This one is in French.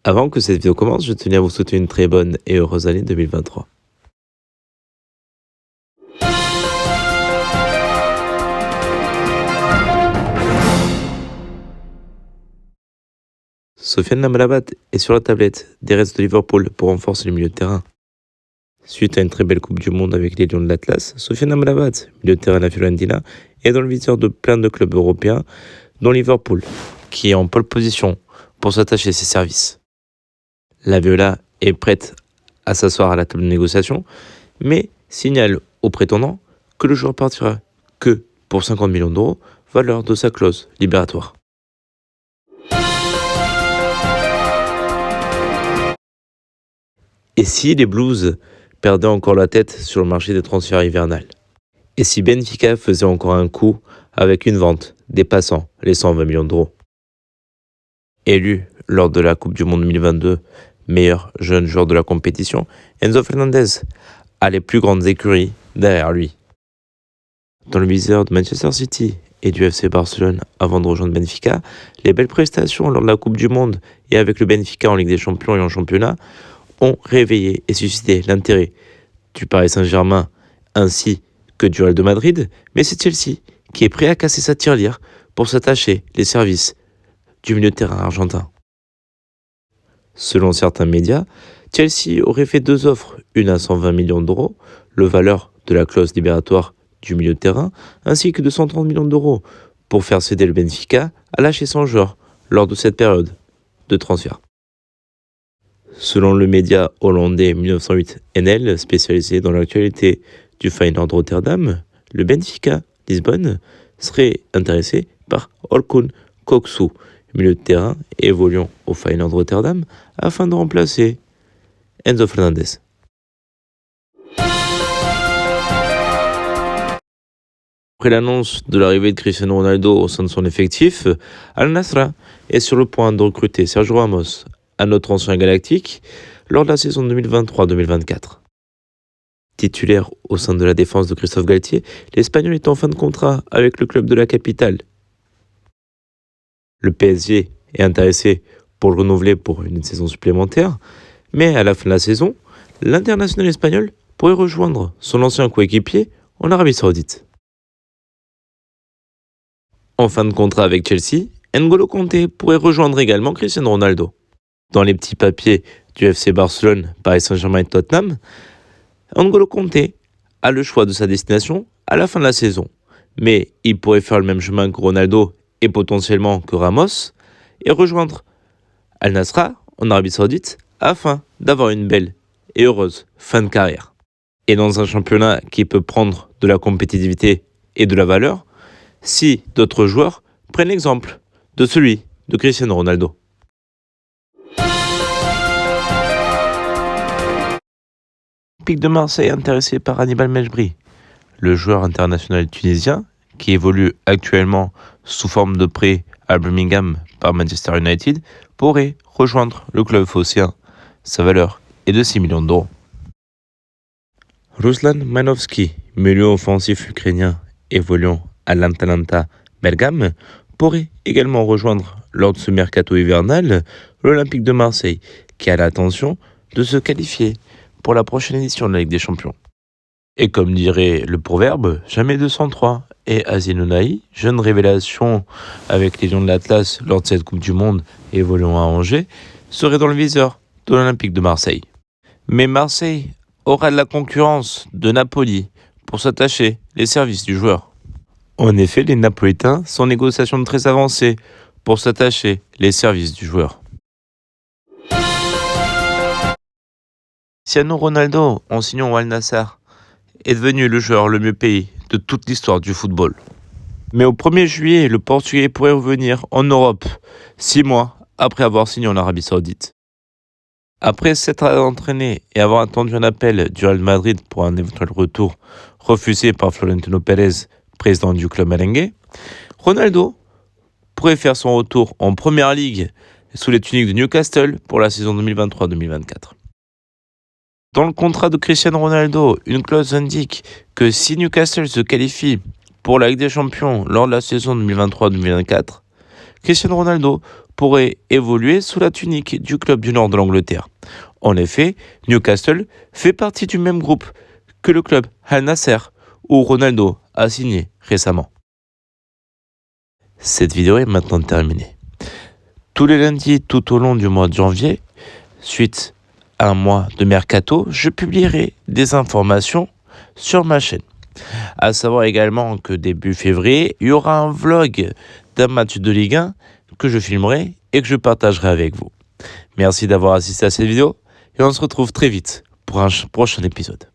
Avant que cette vidéo commence, je tenais à vous souhaiter une très bonne et heureuse année 2023. Sofiane Amrabat est sur la tablette des Reds de Liverpool pour renforcer le milieu de terrain. Suite à une très belle Coupe du Monde avec les Lions de l'Atlas, Sofiane Amrabat, milieu de terrain de la Fiorentina, est dans le viseur de plein de clubs européens, dont Liverpool, qui est en pole position pour s'attacher à ses services. La Viola est prête à s'asseoir à la table de négociation, mais signale aux prétendants que le joueur partira que pour 50 millions d'euros, valeur de sa clause libératoire. Et si les Blues perdaient encore la tête sur le marché des transferts hivernal? Et si Benfica faisait encore un coup avec une vente dépassant les 120 millions d'euros? Élu lors de la Coupe du Monde 2022 meilleur jeune joueur de la compétition, Enzo Fernandez a les plus grandes écuries derrière lui. Dans le viseur de Manchester City et du FC Barcelone avant de rejoindre Benfica, les belles prestations lors de la Coupe du Monde et avec le Benfica en Ligue des Champions et en championnat ont réveillé et suscité l'intérêt du Paris Saint-Germain ainsi que du Real de Madrid, mais c'est Chelsea qui est prêt à casser sa tirelire pour s'attacher les services du milieu de terrain argentin. Selon certains médias, Chelsea aurait fait deux offres, une à 120 millions d'euros, le valeur de la clause libératoire du milieu de terrain, ainsi que de 130 millions d'euros pour faire céder le Benfica à lâcher son joueur lors de cette période de transfert. Selon le média hollandais 1908 NL, spécialisé dans l'actualité du Feyenoord Rotterdam, le Benfica Lisbonne serait intéressé par Orkun Koksu, milieu de terrain évoluant au Feyenoord Rotterdam, afin de remplacer Enzo Fernandez. Après l'annonce de l'arrivée de Cristiano Ronaldo au sein de son effectif, Al Nassr est sur le point de recruter Sergio Ramos, un autre ancien galactique, lors de la saison 2023-2024. Titulaire au sein de la défense de Christophe Galtier, l'Espagnol est en fin de contrat avec le club de la capitale. Le PSG est intéressé pour le renouveler pour une saison supplémentaire, mais à la fin de la saison, l'international espagnol pourrait rejoindre son ancien coéquipier en Arabie Saoudite. En fin de contrat avec Chelsea, N'Golo Kanté pourrait rejoindre également Cristiano Ronaldo. Dans les petits papiers du FC Barcelone, Paris Saint-Germain et Tottenham, N'Golo Kanté a le choix de sa destination à la fin de la saison. Mais il pourrait faire le même chemin que Ronaldo et potentiellement que Ramos et rejoindre Al Nassr en Arabie Saoudite afin d'avoir une belle et heureuse fin de carrière. Et dans un championnat qui peut prendre de la compétitivité et de la valeur, si d'autres joueurs prennent l'exemple de celui de Cristiano Ronaldo. L'Olympique de Marseille intéressé par Hannibal Mejbri, le joueur international tunisien qui évolue actuellement sous forme de prêt à Birmingham par Manchester United, pourrait rejoindre le club phocéen. Sa valeur est de 6 millions d'euros. Ruslan Manovski, milieu offensif ukrainien évoluant à l'Atalanta Bergame, pourrait également rejoindre lors de ce mercato hivernal l'Olympique de Marseille, qui a l'intention de se qualifier pour la prochaine édition de la Ligue des Champions. Et comme dirait le proverbe, jamais 203. Et Aziz Ounahi, jeune révélation avec les Lions de l'Atlas lors de cette Coupe du Monde évoluant à Angers, serait dans le viseur de l'Olympique de Marseille. Mais Marseille aura de la concurrence de Napoli pour s'attacher les services du joueur. En effet, les Napolitains sont en négociation très avancée pour s'attacher les services du joueur. Cristiano Ronaldo, en signant au Al Nassr, est devenu le joueur le mieux payé de toute l'histoire du football. Mais au 1er juillet, le Portugais pourrait revenir en Europe, 6 mois après avoir signé en Arabie Saoudite. Après s'être entraîné et avoir attendu un appel du Real Madrid pour un éventuel retour refusé par Florentino Pérez, président du club merengue, Ronaldo pourrait faire son retour en Première Ligue sous les tuniques de Newcastle pour la saison 2023-2024. Dans le contrat de Cristiano Ronaldo, une clause indique que si Newcastle se qualifie pour la Ligue des Champions lors de la saison 2023-2024, Cristiano Ronaldo pourrait évoluer sous la tunique du club du nord de l'Angleterre. En effet, Newcastle fait partie du même groupe que le club Al Nasser, où Ronaldo a signé récemment. Cette vidéo est maintenant terminée. Tous les lundis tout au long du mois de janvier, suite à un mois de mercato, je publierai des informations sur ma chaîne. À savoir également que début février, il y aura un vlog d'un match de Ligue 1 que je filmerai et que je partagerai avec vous. Merci d'avoir assisté à cette vidéo et on se retrouve très vite pour un prochain épisode.